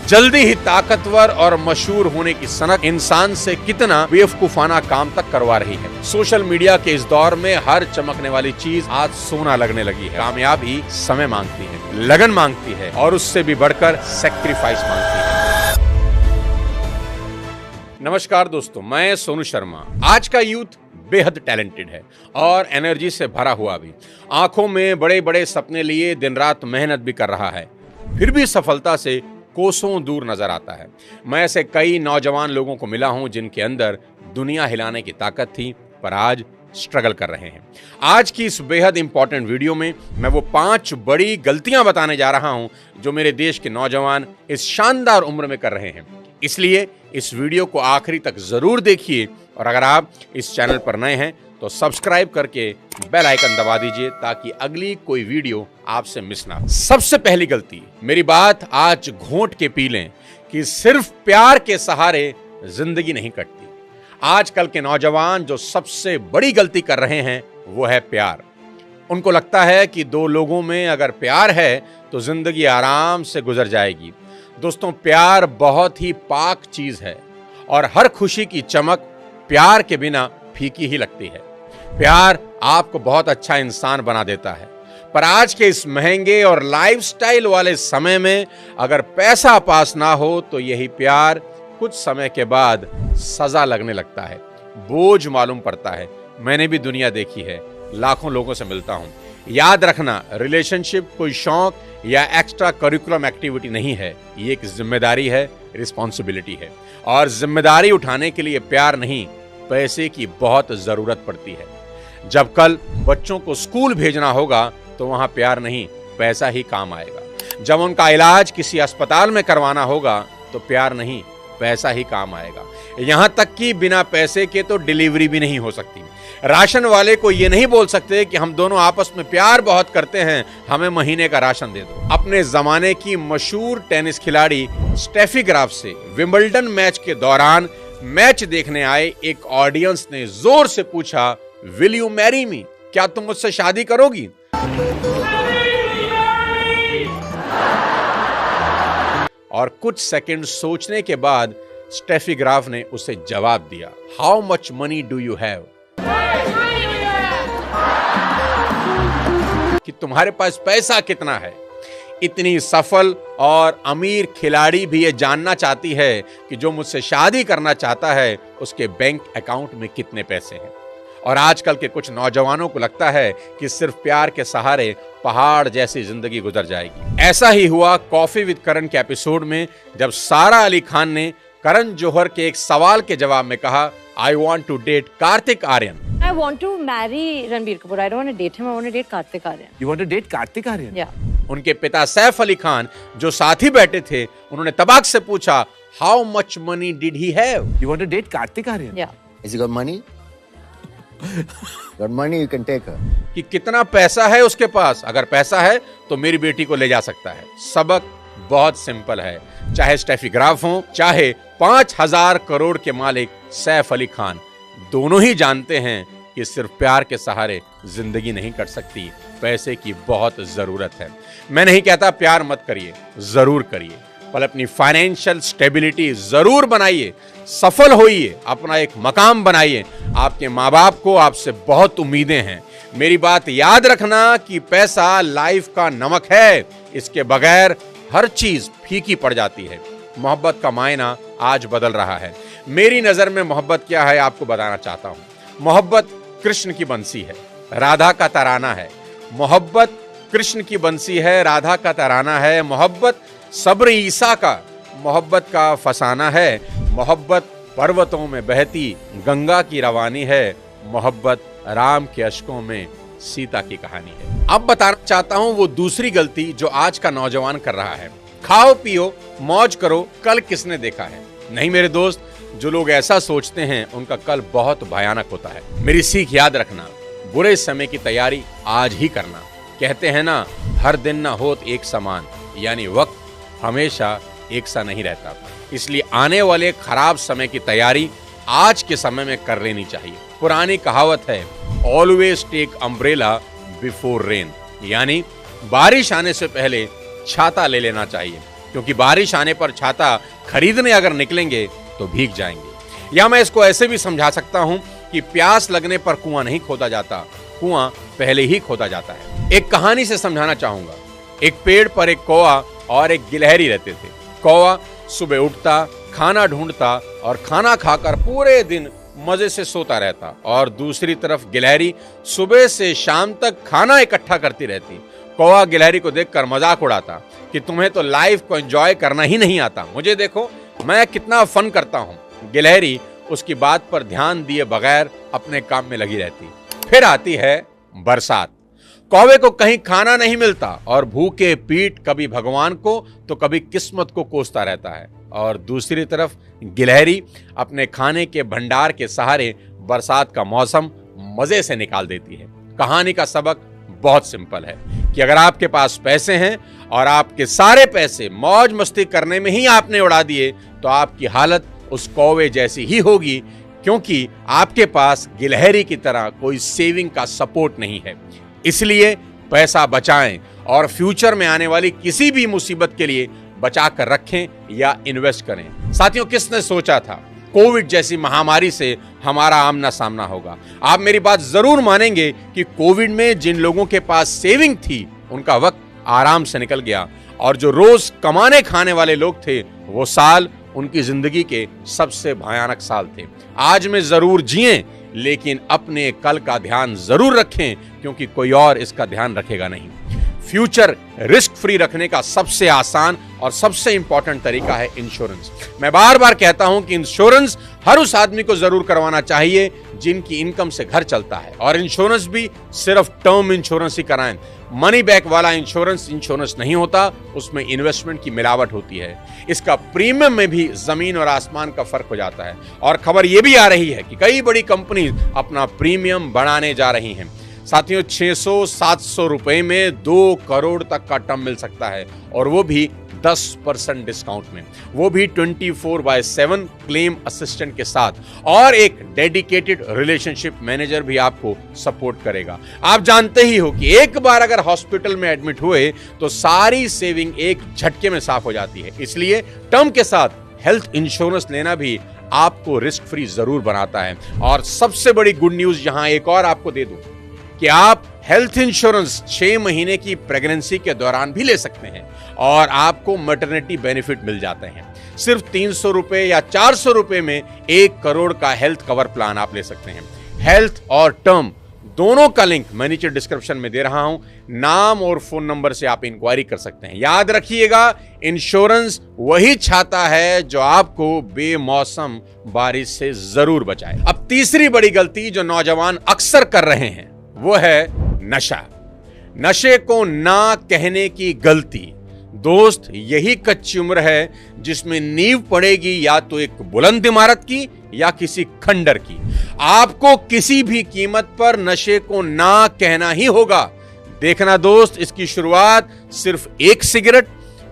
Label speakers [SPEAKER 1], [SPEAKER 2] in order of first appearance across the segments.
[SPEAKER 1] जल्दी ही ताकतवर और मशहूर होने की सनक इंसान से कितना बेवकूफाना काम तक करवा रही है। सोशल मीडिया के इस दौर में हर चमकने वाली चीज आज सोना लगने लगी है। कामयाबी समय मांगती है, लगन मांगती है और उससे भी बढ़कर सैक्रिफाइस मांगती है। नमस्कार दोस्तों, मैं सोनू शर्मा। आज का यूथ बेहद टैलेंटेड है और एनर्जी से भरा हुआ भी। आंखों में बड़े बड़े सपने लिए दिन रात मेहनत भी कर रहा है, फिर भी सफलता से कोसों दूर नजर आता है। मैं ऐसे कई नौजवान लोगों को मिला हूं जिनके अंदर दुनिया हिलाने की ताकत थी, पर आज स्ट्रगल कर रहे हैं। आज की इस बेहद इंपॉर्टेंट वीडियो में मैं वो 5 बड़ी गलतियां बताने जा रहा हूं जो मेरे देश के नौजवान इस शानदार उम्र में कर रहे हैं। इसलिए इस वीडियो को आखिरी तक जरूर देखिए और अगर आप इस चैनल पर नए हैं तो सब्सक्राइब करके बेल आइकन दबा दीजिए ताकि अगली कोई वीडियो आपसे मिस ना हो। सबसे पहली गलती, मेरी बात आज घोंट के पी लें कि सिर्फ प्यार के सहारे जिंदगी नहीं कटती। आजकल के नौजवान जो सबसे बड़ी गलती कर रहे हैं वो है प्यार। उनको लगता है कि दो लोगों में अगर प्यार है तो जिंदगी आराम से गुजर जाएगी। दोस्तों, प्यार बहुत ही पाक चीज है और हर खुशी की चमक प्यार के बिना फीकी ही लगती है। प्यार आपको बहुत अच्छा इंसान बना देता है, पर आज के इस महंगे और लाइफस्टाइल वाले समय में अगर पैसा पास ना हो तो यही प्यार कुछ समय के बाद सजा लगने लगता है, बोझ मालूम पड़ता है। मैंने भी दुनिया देखी है, लाखों लोगों से मिलता हूं। याद रखना, रिलेशनशिप कोई शौक या एक्स्ट्रा करिकुलम एक्टिविटी नहीं है, ये एक जिम्मेदारी है, रिस्पॉन्सिबिलिटी है। और जिम्मेदारी उठाने के लिए प्यार नहीं, पैसे की बहुत जरूरत पड़ती है। जब कल बच्चों को स्कूल भेजना होगा तो वहां प्यार नहीं, पैसा ही काम आएगा। जब उनका इलाज किसी अस्पताल में करवाना होगा तो प्यार नहीं, पैसा ही काम आएगा। यहां तक कि बिना पैसे के तो डिलीवरी भी नहीं हो सकती। राशन वाले को ये नहीं बोल सकते कि हम दोनों आपस में प्यार बहुत करते हैं, हमें महीने का राशन दे दो। अपने जमाने की मशहूर टेनिस खिलाड़ी स्टेफी ग्राफ से विंबलडन मैच के दौरान मैच देखने आए एक ऑडियंस ने जोर से पूछा, विल यू मैरी मी? क्या तुम मुझसे शादी करोगी? और कुछ सेकंड सोचने के बाद स्टेफी ग्राफ ने उसे जवाब दिया, how much money do you have? कि तुम्हारे पास पैसा कितना है। इतनी सफल और अमीर खिलाड़ी भी ये जानना चाहती है कि जो मुझसे शादी करना चाहता है उसके बैंक अकाउंट में कितने पैसे हैं। और आजकल के कुछ नौजवानों को लगता है कि सिर्फ प्यार के सहारे पहाड़ जैसी जिंदगी गुजर जाएगी। ऐसा ही हुआ कॉफी विद करण के एपिसोड में, जब सारा अली खान ने करण जौहर के एक सवाल के जवाब में कहा, I want to date Kartik Aaryan.
[SPEAKER 2] I want to marry Ranbir Kapoor. I don't want to date him. I want to date Kartik Aaryan.
[SPEAKER 3] You want to date Kartik Aaryan?
[SPEAKER 2] Yeah.
[SPEAKER 1] उनके पिता सैफ अली खान जो साथ ही बैठे थे, उन्होंने तबाक से पूछा, how much money did he have?
[SPEAKER 3] You want to date Kartik Aaryan?
[SPEAKER 2] Yeah.
[SPEAKER 4] Has he got money? Got money, you can take her.
[SPEAKER 1] कि कितना पैसा है उसके पास, अगर पैसा है तो मेरी बेटी को ले जा सकता है। सबक बहुत सिंपल है, चाहे स्टेफी ग्राफ हो, चाहे 5000 करोड़ के मालिक सैफ अली खान, दोनों ही जानते हैं कि सिर्फ प्यार के सहारे जिंदगी नहीं कट सकती, पैसे की बहुत जरूरत है। मैं नहीं कहता प्यार मत करिए, जरूर करिए, पर अपनी फाइनेंशियल स्टेबिलिटी जरूर बनाइए, सफल होइए, अपना एक मकाम बनाइए। आपके माँ बाप को आपसे बहुत उम्मीदें हैं। मेरी बात याद रखना कि पैसा लाइफ का नमक है, इसके बगैर हर चीज फीकी पड़ जाती है। मोहब्बत का मायना आज बदल रहा है। मेरी नजर में मोहब्बत क्या है आपको बताना चाहता हूं। मोहब्बत कृष्ण की बंसी है, राधा का तराना है। मोहब्बत कृष्ण की बंसी है, राधा का तराना है। मोहब्बत सब्र ईसा का, मोहब्बत का फसाना है। मोहब्बत पर्वतों में बहती गंगा की रवानी है। मोहब्बत राम के अश्कों में सीता की कहानी है। अब बताना चाहता हूं वो दूसरी गलती जो आज का नौजवान कर रहा है। खाओ पियो मौज करो, कल किसने देखा है? नहीं मेरे दोस्त, जो लोग ऐसा सोचते हैं उनका कल बहुत भयानक होता है। मेरी सीख याद रखना, बुरे समय की तैयारी आज ही करना। कहते हैं ना, हर दिन ना होत एक समान, यानी वक्त हमेशा एक सा नहीं रहता। इसलिए आने वाले खराब समय की तैयारी आज के समय में कर लेनी चाहिए। पुरानी कहावत है, always take umbrella before rain, यानी बारिश आने से पहले छाता ले लेना चाहिए। क्योंकि बारिश आने पर छाता खरीदने अगर निकलेंगे तो भीग जाएंगे। या मैं इसको ऐसे भी समझा सकता हूं कि प्यास लगने पर कुआं नहीं खोदा जाता, कुआं पहले ही खोदा जाता है। एक कहानी से समझाना चाहूंगा। एक पेड़ पर एक कौवा और एक गिलहरी रहते थे। कौवा सुबह उठता, खाना ढूंढता और खाना खाकर पूरे दिन मजे से सोता रहता, और दूसरी तरफ गिलहरी सुबह से शाम तक खाना इकट्ठा करती रहती। कौवा गिलहरी को देखकर मजाक उड़ाता कि तुम्हें तो लाइफ को एंजॉय करना ही नहीं आता, मुझे देखो मैं कितना फन करता हूं। गिलहरी उसकी बात पर ध्यान दिए बगैर अपने काम में लगी रहती। फिर आती है बरसात। कौवे को कहीं खाना नहीं मिलता और भूखे पीठ कभी भगवान को तो कभी किस्मत को कोसता रहता है, और दूसरी तरफ गिलहरी अपने खाने के भंडार के सहारे बरसात का मौसम मजे से निकाल देती है। कहानी का सबक बहुत सिंपल है कि अगर आपके पास पैसे हैं और आपके सारे पैसे मौज मस्ती करने में ही आपने उड़ा दिए तो आपकी हालत उस कौवे जैसी ही होगी, क्योंकि आपके पास गिलहरी की तरह कोई सेविंग का सपोर्ट नहीं है। इसलिए पैसा बचाएं और फ्यूचर में आने वाली किसी भी मुसीबत के लिए बचा कर रखें या इन्वेस्ट करें। साथियों, किसने सोचा था कोविड जैसी महामारी से हमारा आमना सामना होगा। आप मेरी बात जरूर मानेंगे कि कोविड में जिन लोगों के पास सेविंग थी उनका वक्त आराम से निकल गया, और जो रोज कमाने खाने वाले लोग थे वो साल उनकी जिंदगी के सबसे भयानक साल थे। आज में जरूर जिएं, लेकिन अपने कल का ध्यान जरूर रखें, क्योंकि कोई और इसका ध्यान रखेगा नहीं। फ्यूचर रिस्क फ्री रखने का सबसे आसान और सबसे इंपॉर्टेंट तरीका है इंश्योरेंस। मैं बार बार कहता हूं कि इंश्योरेंस हर उस आदमी को जरूर करवाना चाहिए जिनकी इनकम से घर चलता है, और इंश्योरेंस भी सिर्फ टर्म इंश्योरेंस ही कराएं। मनी बैक वाला इंश्योरेंस नहीं होता, उसमें इन्वेस्टमेंट की मिलावट होती है। इसका प्रीमियम में भी जमीन और आसमान का फर्क हो जाता है, और खबर यह भी आ रही है कि कई बड़ी कंपनी अपना प्रीमियम बढ़ाने जा रही हैं। साथियों, 600-700 रुपए में 2 करोड़ तक का टर्म मिल सकता है, और वो भी 10% डिस्काउंट में, वो भी 24/7 क्लेम असिस्टेंट के साथ, और एक डेडिकेटेड रिलेशनशिप मैनेजर भी आपको सपोर्ट करेगा। आप जानते ही हो कि एक बार अगर हॉस्पिटल में एडमिट हुए तो सारी सेविंग एक झटके में साफ हो जाती है। इसलिए टर्म के साथ हेल्थ इंश्योरेंस लेना भी आपको रिस्क फ्री जरूर बनाता है। और सबसे बड़ी गुड न्यूज यहां एक और आपको दे दूं कि आप हेल्थ इंश्योरेंस 6 महीने की प्रेगनेंसी के दौरान भी ले सकते हैं, और आपको मैटरनिटी बेनिफिट मिल जाते हैं। सिर्फ 300 रुपए या 400 रुपए में 1 करोड़ का हेल्थ कवर प्लान आप ले सकते हैं। हेल्थ और टर्म दोनों का लिंक मैं नीचे डिस्क्रिप्शन में दे रहा हूं। नाम और फोन नंबर से आप इंक्वायरी कर सकते हैं। याद रखिएगा, इंश्योरेंस वही छाता है जो आपको बेमौसम बारिश से जरूर बचाए। अब तीसरी बड़ी गलती जो नौजवान अक्सर कर रहे हैं वो है नशा। नशे को ना कहने की गलती। दोस्त, यही कच्ची उम्र है जिसमें नींव पड़ेगी या तो एक बुलंद इमारत की या किसी खंडर की। आपको किसी भी कीमत पर नशे को ना कहना ही होगा। देखना दोस्त, इसकी शुरुआत सिर्फ एक सिगरेट,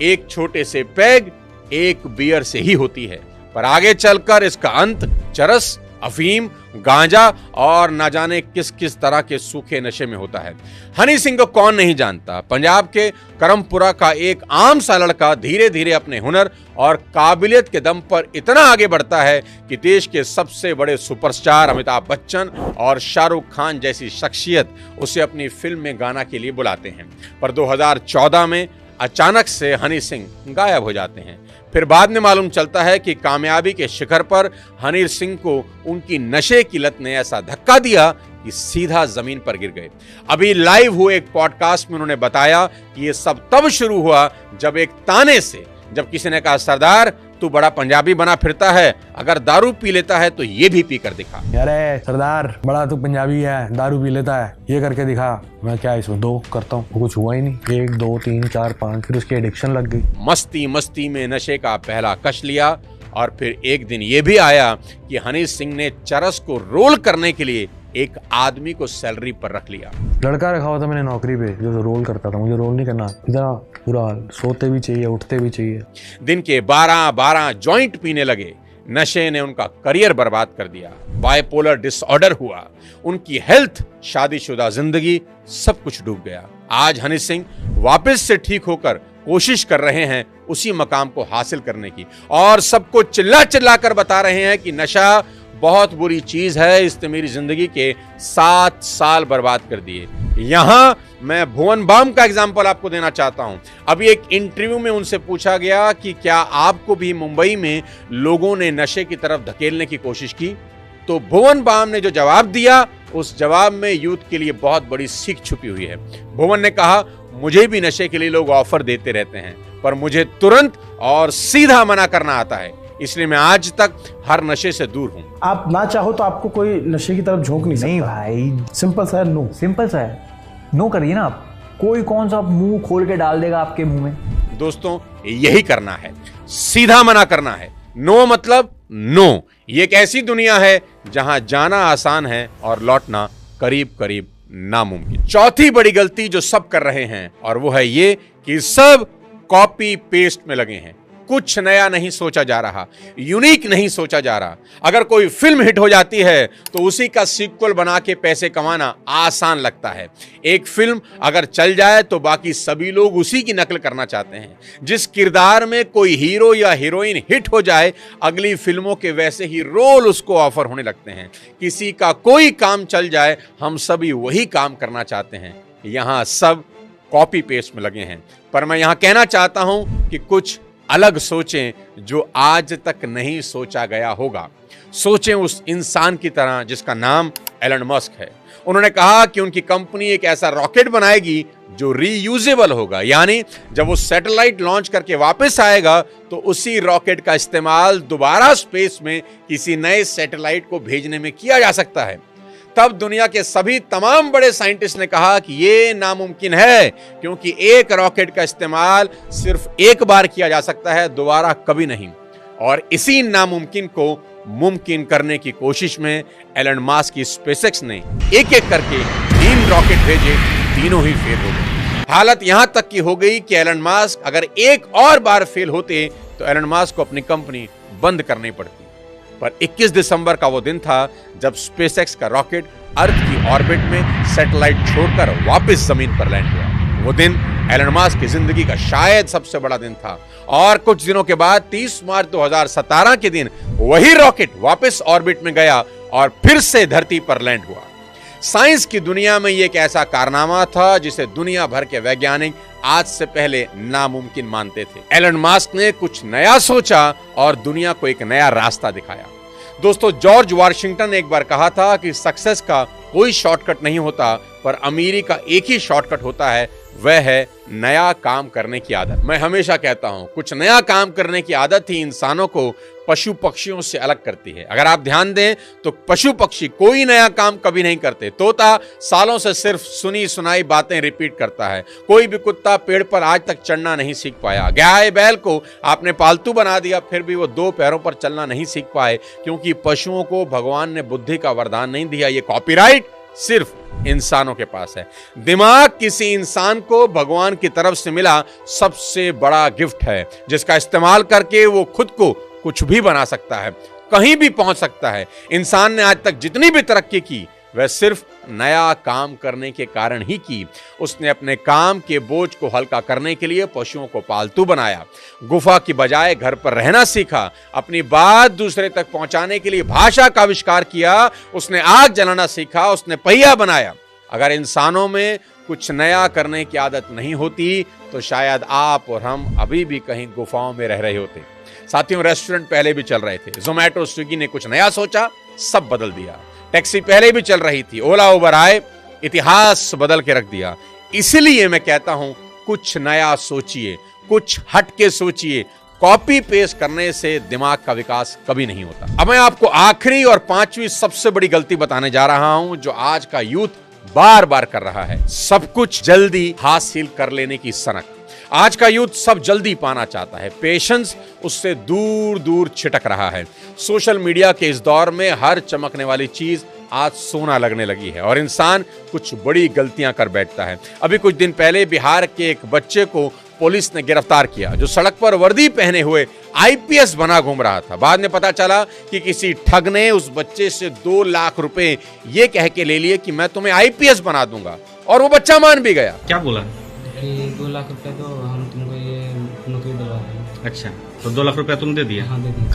[SPEAKER 1] एक छोटे से पैग, एक बियर से ही होती है, पर आगे चलकर इसका अंत चरस, अफीम, गांजा और ना जाने किस किस तरह के सूखे नशे में होता है। हनी सिंह को कौन नहीं जानता। पंजाब के करमपुरा का एक आम सा लड़का धीरे धीरे अपने हुनर और काबिलियत के दम पर इतना आगे बढ़ता है कि देश के सबसे बड़े सुपरस्टार अमिताभ बच्चन और शाहरुख खान जैसी शख्सियत उसे अपनी फिल्म में गाना के लिए बुलाते हैं। पर 2014 में अचानक से हनी सिंह गायब हो जाते हैं। फिर बाद में मालूम चलता है कि कामयाबी के शिखर पर हनी सिंह को उनकी नशे की लत ने ऐसा धक्का दिया कि सीधा जमीन पर गिर गए। अभी लाइव हुए एक पॉडकास्ट में उन्होंने बताया कि यह सब तब शुरू हुआ जब एक ताने से, जब किसी ने कहा, सरदार तू बड़ा पंजाबी बना फिरता है, अगर दारू पी लेता है तो ये भी पी कर दिखा।
[SPEAKER 4] अरे सरदार, बड़ा तू पंजाबी है, दारू पी लेता है, ये करके दिखा। मैं क्या इसमें 2 करता हूँ, कुछ हुआ ही नहीं। 1 2 3 4 5, फिर उसकी एडिक्शन लग गई।
[SPEAKER 1] मस्ती मस्ती में नशे का पहला कश लिया, और फिर एक दिन ये भी आया कि हनी सिंह ने चरस को रोल करने के लिए एक आदमी को सैलरी पर रख लिया।
[SPEAKER 4] लड़का रखा हुआ था मैंने नौकरी पे, जो रोल करता था। मुझे रोल नहीं करना, इतना बुरा हाल, सोते भी चाहिए, उठते भी चाहिए।
[SPEAKER 1] दिन के 12 जॉइंट पीने लगे। नशे ने उनका करियर बर्बाद कर दिया। बाइपोलर डिसऑर्डर हुआ, उनकी हेल्थ, शादीशुदा जिंदगी, सब कुछ डूब गया। आज हनी सिंह वापस से ठीक होकर कोशिश कर रहे हैं उसी मकाम को हासिल करने की, और सबको चिल्ला चिल्ला कर बता रहे हैं कि नशा बहुत बुरी चीज है, इसने मेरी जिंदगी के 7 साल बर्बाद कर दिए। यहां मैं भुवन बाम का एग्जाम्पल आपको देना चाहता हूं। अभी एक इंटरव्यू में उनसे पूछा गया कि क्या आपको भी मुंबई में लोगों ने नशे की तरफ धकेलने की कोशिश की, तो भुवन बाम ने जो जवाब दिया, उस जवाब में यूथ के लिए बहुत बड़ी सीख छुपी हुई है। भुवन ने कहा, मुझे भी नशे के लिए लोग ऑफर देते रहते हैं, पर मुझे तुरंत और सीधा मना करना आता है, इसलिए मैं आज तक हर नशे से दूर हूं।
[SPEAKER 5] आप ना चाहो तो आपको कोई नशे की तरफ झोंक नहीं सकता।
[SPEAKER 6] नहीं भाई,
[SPEAKER 5] सिंपल सा है, नो।
[SPEAKER 6] सिंपल सा है, नो करिए ना आप। कोई कौन सा मुंह खोल के डाल देगा आपके मुंह में।
[SPEAKER 1] दोस्तों, यही करना है, सीधा मना करना है। नो मतलब नो। ये एक ऐसी दुनिया है जहां जाना आसान है और लौटना करीब करीब नामुमकिन। चौथी बड़ी गलती जो सब कर रहे हैं, और वो है ये कि सब कॉपी पेस्ट में लगे हैं। कुछ नया नहीं सोचा जा रहा, यूनिक नहीं सोचा जा रहा। अगर कोई फिल्म हिट हो जाती है तो उसी का सीक्वल बना के पैसे कमाना आसान लगता है। एक फिल्म अगर चल जाए तो बाकी सभी लोग उसी की नकल करना चाहते हैं। जिस किरदार में कोई हीरो या हीरोइन हिट हो जाए, अगली फिल्मों के वैसे ही रोल उसको ऑफर होने लगते हैं। किसी का कोई काम चल जाए, हम सभी वही काम करना चाहते हैं। यहां सब कॉपी पेस्ट में लगे हैं, पर मैं यहां कहना चाहता हूं कि कुछ अलग सोचें जो आज तक नहीं सोचा गया होगा। सोचें उस इंसान की तरह जिसका नाम एलन मस्क है। उन्होंने कहा कि उनकी कंपनी एक ऐसा रॉकेट बनाएगी जो रीयूजेबल होगा, यानी जब वो सैटेलाइट लॉन्च करके वापस आएगा तो उसी रॉकेट का इस्तेमाल दोबारा स्पेस में किसी नए सैटेलाइट को भेजने में किया जा सकता है। तब दुनिया के सभी तमाम बड़े साइंटिस्ट ने कहा कि यह नामुमकिन है, क्योंकि एक रॉकेट का इस्तेमाल सिर्फ एक बार किया जा सकता है, दोबारा कभी नहीं। और इसी नामुमकिन को मुमकिन करने की कोशिश में एलन मस्क की स्पेसएक्स ने एक एक करके 3 रॉकेट भेजे, तीनों ही फेल हो गए। हालत यहां तक की हो गई कि एलन मस्क अगर एक और बार फेल होते तो एलन मस्क को अपनी कंपनी बंद करनी पड़ती। पर 21 दिसंबर का वो दिन था जब स्पेसएक्स का रॉकेट अर्थ की ऑर्बिट में सैटेलाइट छोड़कर वापस जमीन पर लैंड हुआ। वो दिन एलन मस्क की जिंदगी का शायद सबसे बड़ा दिन था। और कुछ दिनों के बाद 30 मार्च 2017 के दिन वही रॉकेट वापस ऑर्बिट में गया और फिर से धरती पर लैंड हुआ। साइंस की दुनिया में ये एक ऐसा कारनामा था जिसे दुनिया भर के वैज्ञानिक आज से पहले नामुमकिन मानते थे। एलन मस्क ने कुछ नया सोचा और दुनिया को एक नया रास्ता दिखाया। दोस्तों, जॉर्ज वॉशिंगटन ने एक बार कहा था कि सक्सेस का कोई शॉर्टकट नहीं होता, पर अमीरी का एक ही शॉर्टकट होता है, वह है नया काम करने की आदत। मैं हमेशा कहता हूं, कुछ नया काम करने की आदत ही इंसानों को पशु पक्षियों से अलग करती है। अगर आप ध्यान दें तो पशु पक्षी कोई नया काम कभी नहीं करते। तोता सालों से सिर्फ सुनी सुनाई बातें रिपीट करता है। कोई भी कुत्ता पेड़ पर आज तक चढ़ना नहीं सीख पाया। गाय बैल को आपने पालतू बना दिया, फिर भी वो 2 पैरों पर चलना नहीं सीख पाए, क्योंकि पशुओं को भगवान ने बुद्धि का वरदान नहीं दिया। ये कॉपीराइट सिर्फ इंसानों के पास है। दिमाग किसी इंसान को भगवान की तरफ से मिला सबसे बड़ा गिफ्ट है, जिसका इस्तेमाल करके वो खुद को कुछ भी बना सकता है, कहीं भी पहुंच सकता है। इंसान ने आज तक जितनी भी तरक्की की वह सिर्फ नया काम करने के कारण ही की। उसने अपने काम के बोझ को हल्का करने के लिए पशुओं को पालतू बनाया, गुफा की बजाय घर पर रहना सीखा, अपनी बात दूसरे तक पहुंचाने के लिए भाषा का आविष्कार किया, उसने आग जलाना सीखा, उसने पहिया बनाया। अगर इंसानों में कुछ नया करने की आदत नहीं होती तो शायद आप और हम अभी भी कहीं गुफाओं में रह रहे होते। साथियों, रेस्टोरेंट पहले भी चल रहे थे, जोमैटो स्विगी ने कुछ नया सोचा, सब बदल दिया। टैक्सी पहले भी चल रही थी, ओला उबर आए, इतिहास बदल के रख दिया। इसलिए मैं कहता हूं, कुछ नया सोचिए, कुछ हट के सोचिए। कॉपी पेस्ट करने से दिमाग का विकास कभी नहीं होता। अब मैं आपको आखिरी और 5वीं सबसे बड़ी गलती बताने जा रहा हूं जो आज का यूथ बार बार कर रहा है, सब कुछ जल्दी हासिल कर लेने की सनक। आज का यूथ सब जल्दी पाना चाहता है, पेशेंस उससे दूर दूर छिटक रहा है। सोशल मीडिया के इस दौर में हर चमकने वाली चीज आज सोना लगने लगी है और इंसान कुछ बड़ी गलतियां कर बैठता है। अभी कुछ दिन पहले बिहार के एक बच्चे को पुलिस ने गिरफ्तार किया जो सड़क पर वर्दी पहने हुए आईपीएस बना घूम रहा था। बाद में पता चला कि किसी ठग ने उस बच्चे से 2 लाख रुपए ये कह के ले लिए कि मैं तुम्हें आईपीएस बना दूंगा, और वो बच्चा मान भी गया।
[SPEAKER 7] क्या बोला
[SPEAKER 8] कि 2 लाख रुपए दो, हम तुमको ये
[SPEAKER 7] अच्छा, तो 2 लाख रुपया तुम दे दिया?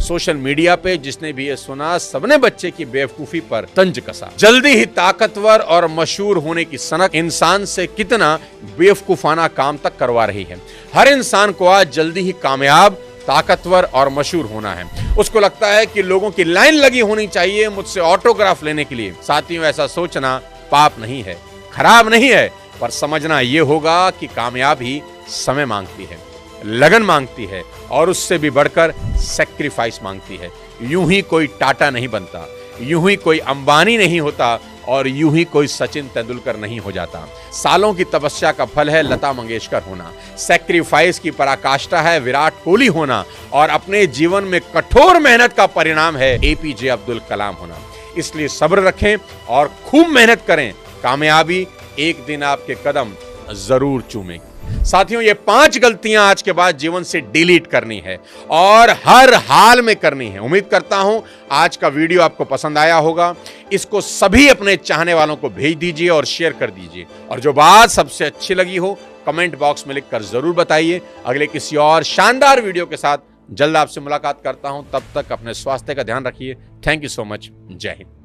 [SPEAKER 1] सोशल मीडिया पे जिसने भी ये सुना, सबने बच्चे की बेवकूफी पर तंज कसा। जल्दी ही ताकतवर और मशहूर होने की सनक इंसान से कितना बेवकूफाना काम तक करवा रही है। हर इंसान को आज जल्दी ही कामयाब, ताकतवर और मशहूर होना है। उसको लगता है कि लोगों की लाइन लगी होनी चाहिए मुझसे ऑटोग्राफ लेने के लिए। साथियों, ऐसा सोचना पाप नहीं है, खराब नहीं है, पर समझना यह होगा कि कामयाबी समय मांगती है, लगन मांगती है और उससे भी बढ़कर सैक्रिफाइस मांगती है। यूं ही कोई टाटा नहीं बनता, यूं ही कोई अंबानी नहीं होता और यूं ही कोई सचिन तेंदुलकर नहीं हो जाता। सालों की तपस्या का फल है लता मंगेशकर होना, सैक्रिफाइस की पराकाष्ठा है विराट कोहली होना और अपने जीवन में कठोर मेहनत का परिणाम है एपीजे अब्दुल कलाम होना। इसलिए सब्र रखें और खूब मेहनत करें, कामयाबी एक दिन आपके कदम जरूर चूमेगी। साथियों, ये 5 गलतियां आज के बाद जीवन से डिलीट करनी है और हर हाल में करनी है। उम्मीद करता हूं आज का वीडियो आपको पसंद आया होगा। इसको सभी अपने चाहने वालों को भेज दीजिए और शेयर कर दीजिए। और जो बात सबसे अच्छी लगी हो कमेंट बॉक्स में लिखकर जरूर बताइए। अगले किसी और शानदार वीडियो के साथ जल्द आपसे मुलाकात करता हूं। तब तक अपने स्वास्थ्य का ध्यान रखिए। Thank you so much. जय हिंद।